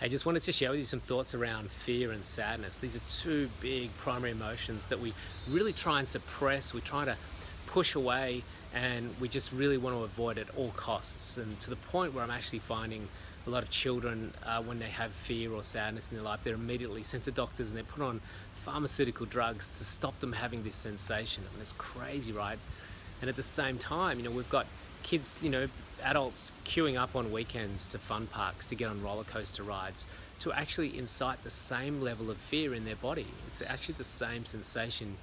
I just wanted to share with you some thoughts around fear and sadness. These are two big primary emotions that we really try and suppress, we try to push away, and we just really want to avoid at all costs. And to the point where I'm actually finding a lot of children, when they have fear or sadness in their life, they're immediately sent to doctors and they're put on pharmaceutical drugs to stop them having this sensation. And it's crazy, right? And at the same time, we've got kids, adults queuing up on weekends to fun parks to get on roller coaster rides to actually incite the same level of fear in their body. It's actually the same sensation,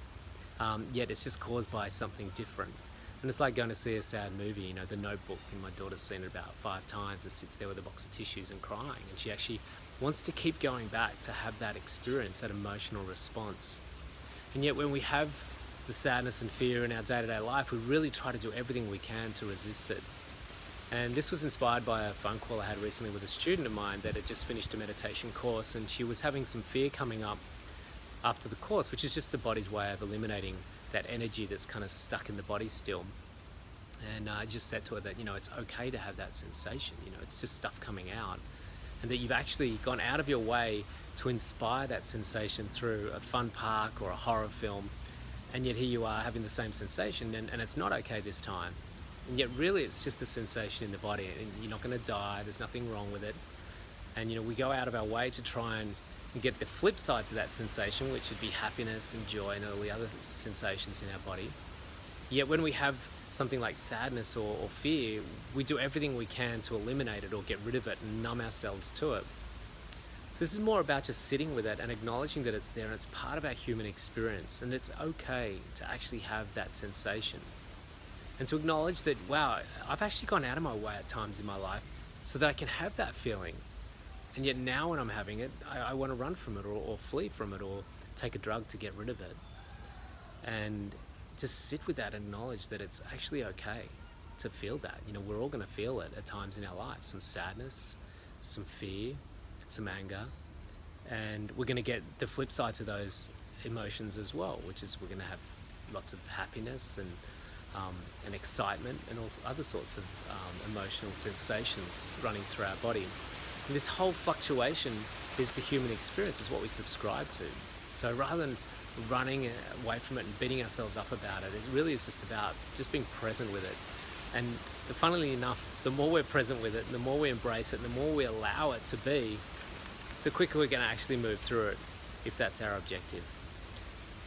yet it's just caused by something different. And it's like going to see a sad movie, The Notebook, and my daughter's seen it about 5 times and sits there with a box of tissues and crying. And she actually wants to keep going back to have that experience, that emotional response. And yet when we have the sadness and fear in our day-to-day life, we really try to do everything we can to resist it. And this was inspired by a phone call I had recently with a student of mine that had just finished a meditation course, and she was having some fear coming up after the course, which is just the body's way of eliminating that energy that's kind of stuck in the body still. And I just said to her that, it's okay to have that sensation, it's just stuff coming out, and that you've actually gone out of your way to inspire that sensation through a fun park or a horror film, and yet here you are having the same sensation, and it's not okay this time. And yet really it's just a sensation in the body, and you're not going to die, there's nothing wrong with it. And we go out of our way to try and get the flip side to that sensation, which would be happiness and joy and all the other sensations in our body. Yet when we have something like sadness or fear, we do everything we can to eliminate it or get rid of it and numb ourselves to it. So this is more about just sitting with it and acknowledging that it's there and it's part of our human experience, and it's okay to actually have that sensation. And to acknowledge that, wow, I've actually gone out of my way at times in my life so that I can have that feeling. And yet now when I'm having it, I want to run from it or flee from it or take a drug to get rid of it. And just sit with that and acknowledge that it's actually okay to feel that. We're all going to feel it at times in our lives. Some sadness, some fear, some anger. And we're going to get the flip side to those emotions as well, which is we're going to have lots of happiness and excitement and also other sorts of emotional sensations running through our body. And this whole fluctuation is the human experience, is what we subscribe to. So rather than running away from it and beating ourselves up about it, it really is just about just being present with it. And funnily enough, the more we're present with it, the more we embrace it, and the more we allow it to be, the quicker we're going to actually move through it, if that's our objective.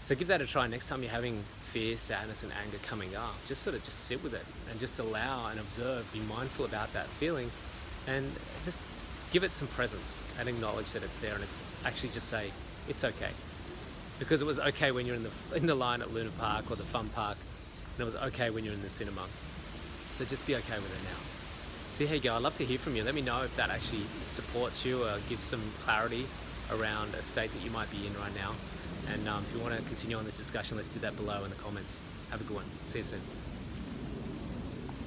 So give that a try next time you're having fear, sadness and anger coming up. Just sit with it and just allow and observe, be mindful about that feeling, and just give it some presence and acknowledge that it's there, and it's actually just say, it's okay. Because it was okay when you're in the line at Luna Park or the fun park, and it was okay when you're in the cinema. So just be okay with it now. So here you go. I'd love to hear from you. Let me know if that actually supports you or gives some clarity around a state that you might be in right now. And if you want to continue on this discussion, let's do that below in the comments. Have a good one. See you soon.